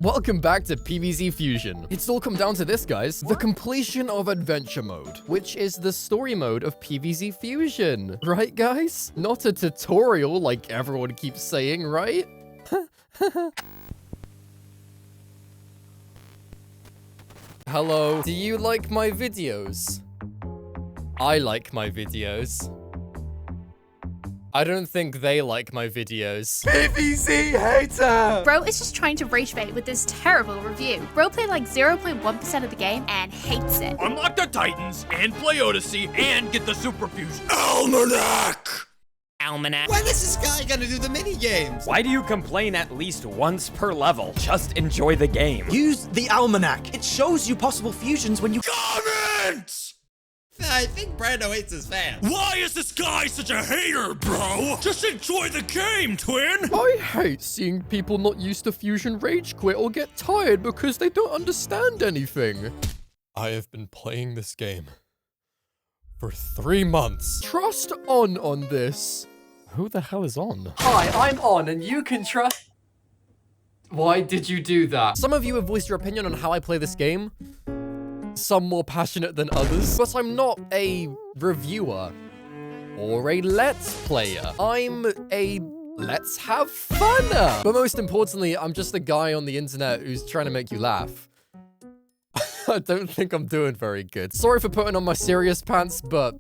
Welcome back to PvZ Fusion. It's all come down to this, guys. The completion of Adventure Mode, which is the story mode of PvZ Fusion. Right, guys? Not a tutorial like everyone keeps saying, right? Hello. Do you like my videos? I like my videos. I don't think they like my videos. PvZ hater! Bro is just trying to rage bait with this terrible review. Bro played like 0.1% of the game and hates it. Unlock the Titans and play Odyssey and get the Super Fusion. Almanac. When is this guy gonna do the mini games? Why do you complain at least once per level? Just enjoy the game. Use the Almanac. It shows you possible fusions when you Comments! I think Brando hates his fans. Why is this guy such a hater, bro? Just enjoy the game, twin! I hate seeing people not used to Fusion rage quit or get tired because they don't understand anything. I have been playing this game for 3 months. Trust on this. Who the hell is on? Hi, I'm on and you can trust... Why did you do that? Some of you have voiced your opinion on how I play this game. Some more passionate than others, but I'm not a reviewer or a let's player. I'm a let's have funner. But most importantly, I'm just a guy on the internet who's trying to make you laugh. I don't think I'm doing very good. Sorry for putting on my serious pants, but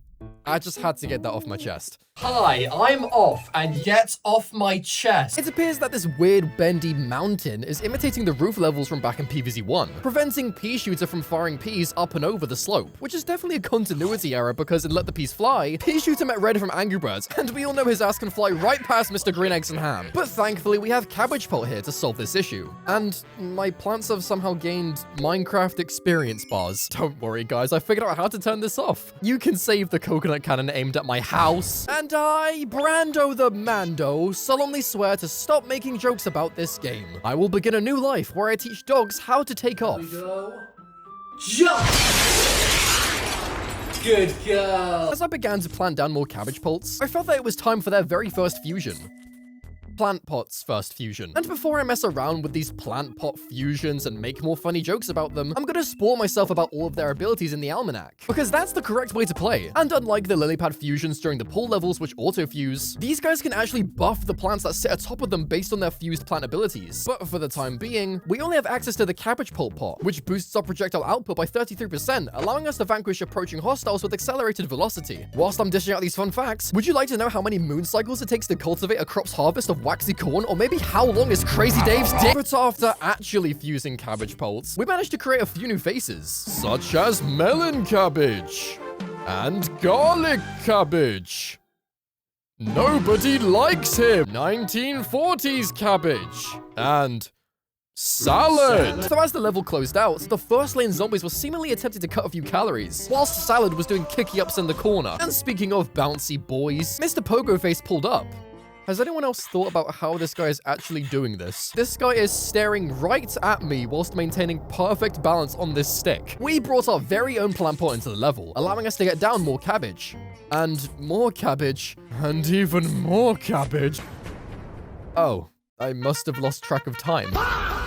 I just had to get that off my chest. Hi, I'm off, and get off my chest. It appears that this weird bendy mountain is imitating the roof levels from back in PvZ 1, preventing pea shooter from firing peas up and over the slope, which is definitely a continuity error because in Let the Peas Fly, pea shooter met Red from Angry Birds, and we all know his ass can fly right past Mr. Green Eggs and Ham. But thankfully, we have Cabbage Pult here to solve this issue. And my plants have somehow gained Minecraft experience bars. Don't worry, guys, I figured out how to turn this off. You can save the coconut cannon aimed at my house. And I, Brando the Mando, solemnly swear to stop making jokes about this game. I will begin a new life where I teach dogs how to take off. Here we go. Jump! Good girl. As I began to plant down more cabbage pults, I felt that it was time for their very first fusion. Plant pot's first fusion. And before I mess around with these plant pot fusions and make more funny jokes about them, I'm gonna spoil myself about all of their abilities in the almanac, because that's the correct way to play. And unlike the lily pad fusions during the pool levels which auto-fuse, these guys can actually buff the plants that sit atop of them based on their fused plant abilities. But for the time being, we only have access to the cabbage pult pot, which boosts our projectile output by 33%, allowing us to vanquish approaching hostiles with accelerated velocity. Whilst I'm dishing out these fun facts, would you like to know how many moon cycles it takes to cultivate a crop's harvest of waxy corn, or maybe how long is Crazy Dave's dick? But after actually fusing cabbage pults, we managed to create a few new faces, such as melon cabbage and garlic cabbage. Nobody likes him. 1940s cabbage and salad. So as the level closed out, the first lane zombies were seemingly attempting to cut a few calories, whilst Salad was doing kicky ups in the corner. And speaking of bouncy boys, Mr. Pogo Face pulled up. Has anyone else thought about how this guy is actually doing this? This guy is staring right at me whilst maintaining perfect balance on this stick. We brought our very own plant pot into the level, allowing us to get down more cabbage. And more cabbage. And even more cabbage. Oh, I must have lost track of time.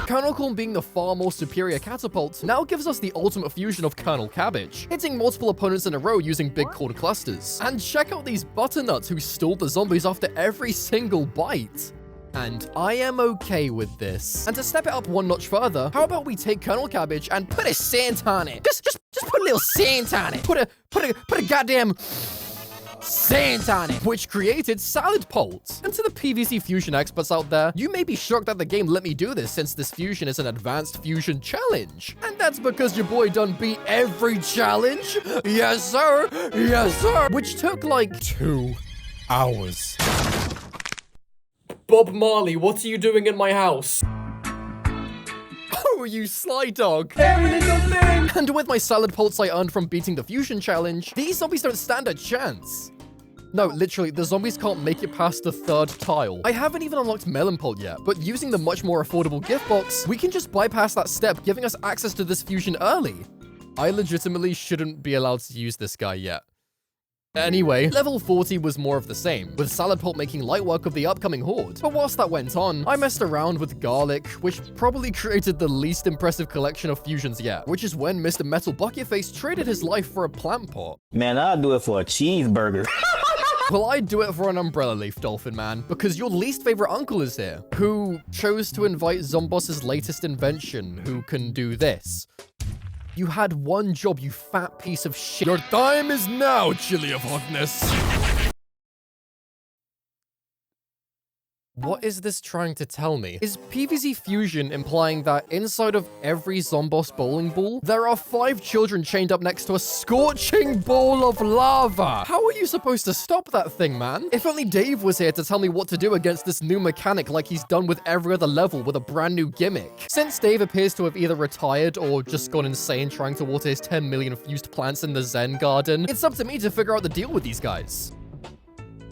Kernel Corn, being the far more superior catapult, now gives us the ultimate fusion of Kernel Cabbage, hitting multiple opponents in a row using big cord clusters. And check out these butternuts who stalled the zombies after every single bite. And I am okay with this. And to step it up one notch further, how about we take Kernel Cabbage and put a scent on it? Just put a little scent on it. Put a goddamn scent on it, which created Salad Pult. And to the PvZ Fusion experts out there, you may be shocked that the game let me do this since this fusion is an advanced fusion challenge. And that's because your boy done beat every challenge. Yes, sir. Yes, sir. Which took like 2 hours. Bob Marley, what are you doing in my house? Oh, you sly dog. Every little thing. And with my salad pults I earned from beating the fusion challenge, these zombies don't stand a chance. No, literally, the zombies can't make it past the 3rd tile. I haven't even unlocked Melon Pult yet, but using the much more affordable gift box, we can just bypass that step, giving us access to this fusion early. I legitimately shouldn't be allowed to use this guy yet. Anyway, level 40 was more of the same, with Salad Pult making light work of the upcoming horde. But whilst that went on, I messed around with Garlic, which probably created the least impressive collection of fusions yet, which is when Mr. Metal Bucketface traded his life for a plant pot. Man, I'll do it for a cheeseburger. Well, I'd do it for an umbrella leaf, Dolphin Man, because your least favorite uncle is here, who chose to invite Zomboss's latest invention, who can do this. You had one job, you fat piece of shit. Your time is now, Chili of Hotness. What is this trying to tell me? Is PvZ Fusion implying that inside of every Zomboss bowling ball, there are 5 children chained up next to a scorching ball of lava? How are you supposed to stop that thing, man? If only Dave was here to tell me what to do against this new mechanic like he's done with every other level with a brand new gimmick. Since Dave appears to have either retired or just gone insane trying to water his 10 million fused plants in the Zen garden, it's up to me to figure out the deal with these guys.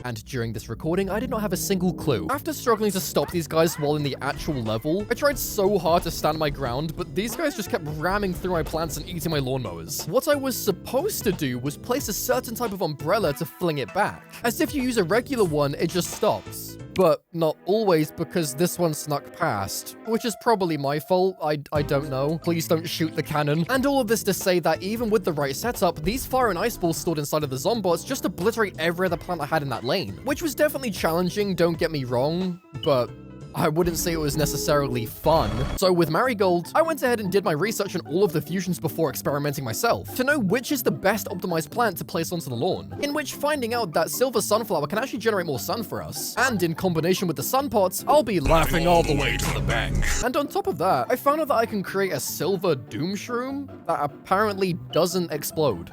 And during this recording, I did not have a single clue. After struggling to stop these guys while in the actual level, I tried so hard to stand my ground, but these guys just kept ramming through my plants and eating my lawnmowers. What I was supposed to do was place a certain type of umbrella to fling it back. As if you use a regular one, it just stops. But not always, because this one snuck past, which is probably my fault. I don't know. Please don't shoot the cannon. And all of this to say that even with the right setup, these fire and ice balls stored inside of the Zombots just obliterate every other plant I had in that lane, which was definitely challenging, don't get me wrong, but I wouldn't say it was necessarily fun. So with Marigold, I went ahead and did my research on all of the fusions before experimenting myself, to know which is the best optimized plant to place onto the lawn, in which finding out that Silver Sunflower can actually generate more sun for us, and in combination with the Sun Pots, I'll be laughing all the way to the bank. And on top of that, I found out that I can create a Silver Doom-Shroom that apparently doesn't explode.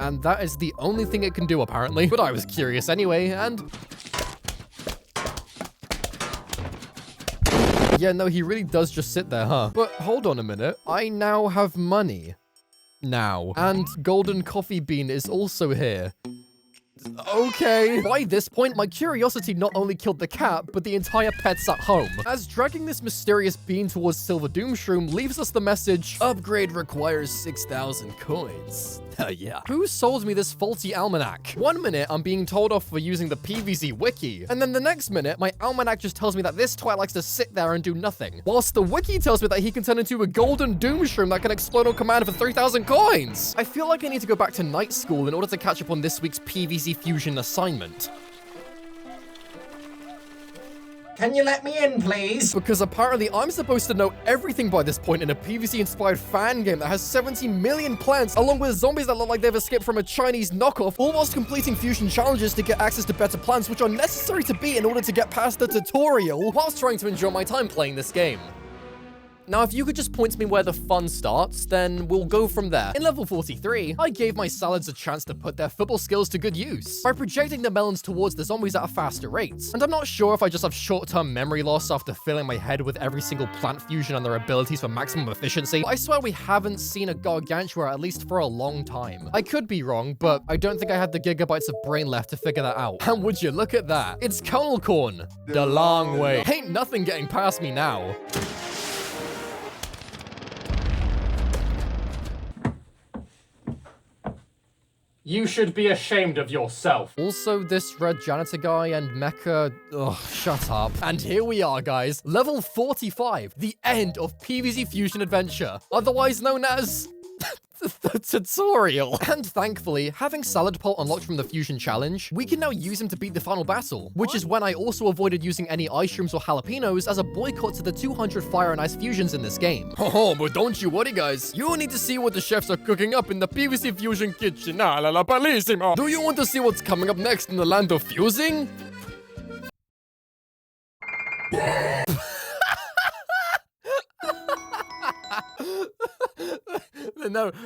And that is the only thing it can do, apparently. But I was curious anyway, and yeah, no, he really does just sit there, huh? But hold on a minute. I now have money. Now. And Golden Coffee Bean is also here. Okay. By this point, my curiosity not only killed the cat, but the entire pets at home. As dragging this mysterious bean towards Silver Doom-Shroom leaves us the message, upgrade requires 6,000 coins. Yeah. Who sold me this faulty almanac? One minute, I'm being told off for using the PvZ wiki, and then the next minute, my almanac just tells me that this twat likes to sit there and do nothing, whilst the wiki tells me that he can turn into a golden Doom-Shroom that can explode on command for 3,000 coins. I feel like I need to go back to night school in order to catch up on this week's PvZ Fusion assignment. Can you let me in, please? Because apparently I'm supposed to know everything by this point in a PvZ-inspired fan game that has 70 million plants, along with zombies that look like they've escaped from a Chinese knockoff, all whilst completing fusion challenges to get access to better plants, which are necessary to beat in order to get past the tutorial, whilst trying to enjoy my time playing this game. Now, if you could just point to me where the fun starts, then we'll go from there. In level 43, I gave my salads a chance to put their football skills to good use by projecting the melons towards the zombies at a faster rate. And I'm not sure if I just have short-term memory loss after filling my head with every single plant fusion and their abilities for maximum efficiency, but I swear we haven't seen a Gargantua at least for a long time. I could be wrong, but I don't think I had the gigabytes of brain left to figure that out. And would you look at that? It's Kernel Corn. The long way. Ain't nothing getting past me now. You should be ashamed of yourself. Also, this red janitor guy and Mecha... Ugh, shut up. And here we are, guys. Level 45, the end of PvZ Fusion Adventure, otherwise known as... the tutorial. And thankfully, having Salad Pult unlocked from the Fusion Challenge, we can now use him to beat the final battle, which is when I also avoided using any ice shrooms or jalapenos as a boycott to the 200 fire and ice fusions in this game. Oh, but don't you worry, guys. You need to see what the chefs are cooking up in the PvZ Fusion kitchen. Ah, la la bellissimo. Do you want to see what's coming up next in the land of fusing?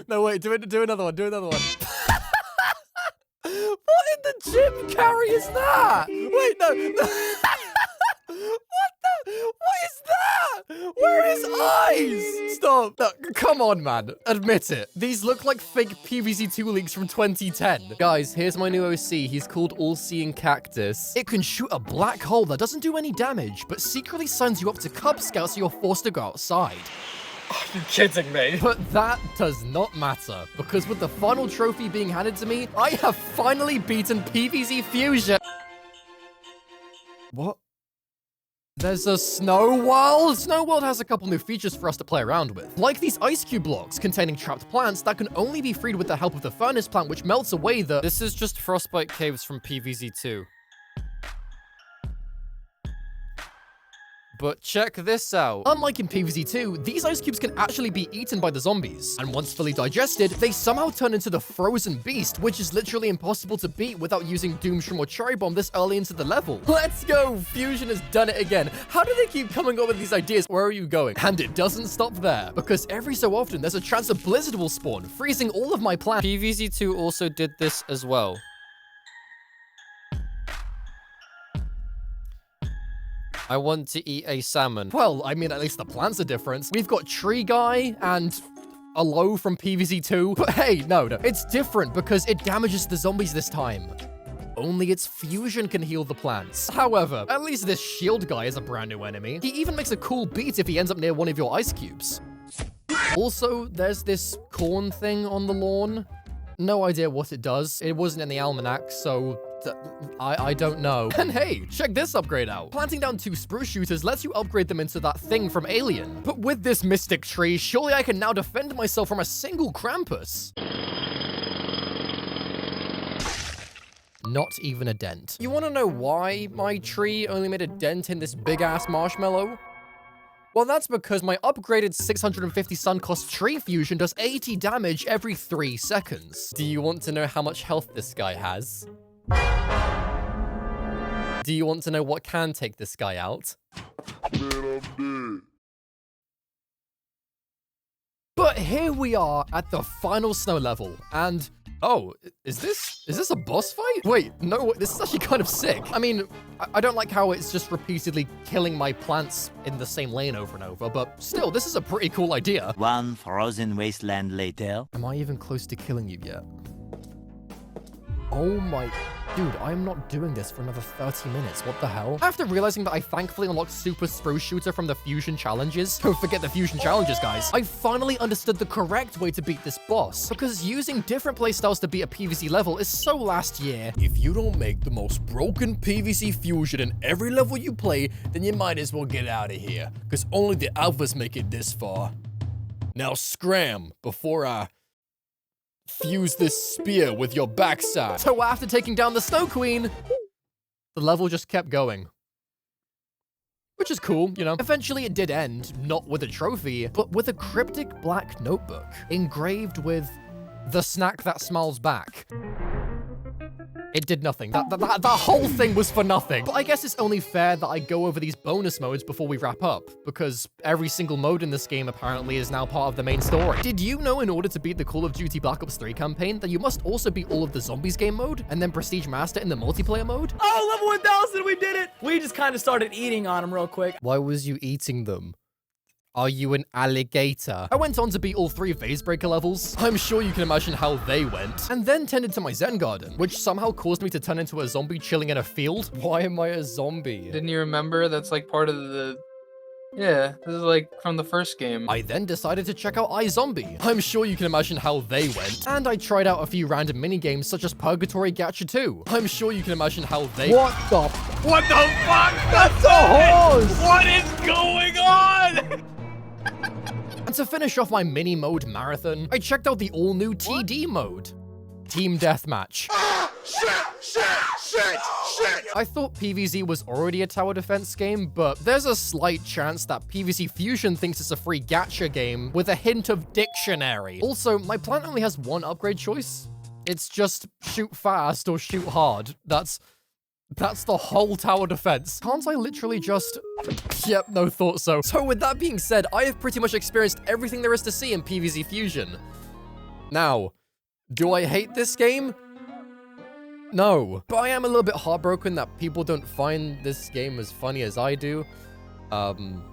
No, wait, do another one, What in the gym carry is that? Wait, no. What is that? Where are his eyes? Stop. No, come on, man. Admit it. These look like fake PvZ2 leaks from 2010. Guys, here's my new OC. He's called All-Seeing Cactus. It can shoot a black hole that doesn't do any damage, but secretly signs you up to Cub Scouts so you're forced to go outside. Are you kidding me? But that does not matter, because with the final trophy being handed to me, I have finally beaten PvZ Fusion. What? There's a snow world? Snow world has a couple new features for us to play around with, like these ice cube blocks containing trapped plants that can only be freed with the help of the furnace plant, which melts away the— This is just frostbite caves from PvZ 2. But check this out. Unlike in PvZ 2, these ice cubes can actually be eaten by the zombies, and once fully digested, they somehow turn into the frozen beast, which is literally impossible to beat without using Doomshroom or Cherry Bomb this early into the level. Let's go! Fusion has done it again. How do they keep coming up with these ideas? Where are you going? And it doesn't stop there, because every so often there's a chance a blizzard will spawn, freezing all of my plants. PvZ 2 also did this as well. I want to eat a salmon. Well, I mean, at least the plants are different. We've got Tree Guy and Aloe from PvZ 2. But hey, no, it's different because it damages the zombies this time. Only its fusion can heal the plants. However, at least this shield guy is a brand new enemy. He even makes a cool beat if he ends up near one of your ice cubes. Also, there's this corn thing on the lawn. No idea what it does. It wasn't in the almanac, so I don't know. And hey, check this upgrade out. Planting down 2 spruce shooters lets you upgrade them into that thing from Alien. But with this mystic tree, surely I can now defend myself from a single Krampus. Not even a dent. You want to know why my tree only made a dent in this big-ass marshmallow? Well, that's because my upgraded 650 sun cost tree fusion does 80 damage every 3 seconds. Do you want to know how much health this guy has? Do you want to know what can take this guy out? But here we are at the final snow level, and oh, is this a boss fight? Wait, no, this is actually kind of sick. I mean, I don't like how it's just repeatedly killing my plants in the same lane over and over, but still, this is a pretty cool idea. One frozen wasteland later. Am I even close to killing you yet? Oh my... Dude, I'm not doing this for another 30 minutes. What the hell? After realizing that I thankfully unlocked Super Spruce Shooter from the Fusion Challenges, don't forget the Fusion Challenges, guys, I finally understood the correct way to beat this boss, because using different playstyles to beat a PvZ level is so last year. If you don't make the most broken PvZ Fusion in every level you play, then you might as well get out of here, because only the alphas make it this far. Now scram before I fuse this spear with your backside. So after taking down the Snow Queen, the level just kept going. Which is cool, you know. Eventually it did end, not with a trophy, but with a cryptic black notebook engraved with the snack that smiles back. It did nothing. That whole thing was for nothing. But I guess it's only fair that I go over these bonus modes before we wrap up, because every single mode in this game apparently is now part of the main story. Did you know in order to beat the Call of Duty Black Ops 3 campaign that you must also beat all of the Zombies game mode and then Prestige Master in the multiplayer mode? Oh, level 1000, we did it! We just kind of started eating on them real quick. Why was you eating them? Are you an alligator? I went on to beat all 3 Vase Breaker levels. I'm sure you can imagine how they went. And then tended to my Zen Garden, which somehow caused me to turn into a zombie chilling in a field. Why am I a zombie? Didn't you remember? That's like part of the... Yeah, this is like from the first game. I then decided to check out iZombie. I'm sure you can imagine how they went. And I tried out a few random minigames such as Purgatory Gacha 2. I'm sure you can imagine how they— What the fuck? That's a horse! What is going on? And to finish off my mini mode marathon, I checked out the all-new TD mode. Team Deathmatch. Shit! I thought PvZ was already a tower defense game, but there's a slight chance that PvZ Fusion thinks it's a free gacha game with a hint of dictionary. Also, my plant only has one upgrade choice. It's just shoot fast or shoot hard. That's the whole tower defense. Can't I literally just... Yep, no thought so. So with that being said, I have pretty much experienced everything there is to see in PvZ Fusion. Now, do I hate this game? No. But I am a little bit heartbroken that people don't find this game as funny as I do.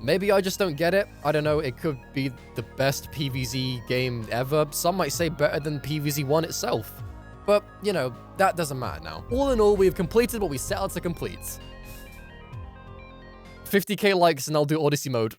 Maybe I just don't get it. I don't know, it could be the best PvZ game ever. Some might say better than PvZ 1 itself. But, you know, that doesn't matter now. All in all, we have completed what we set out to complete. 50k likes and I'll do Odyssey mode.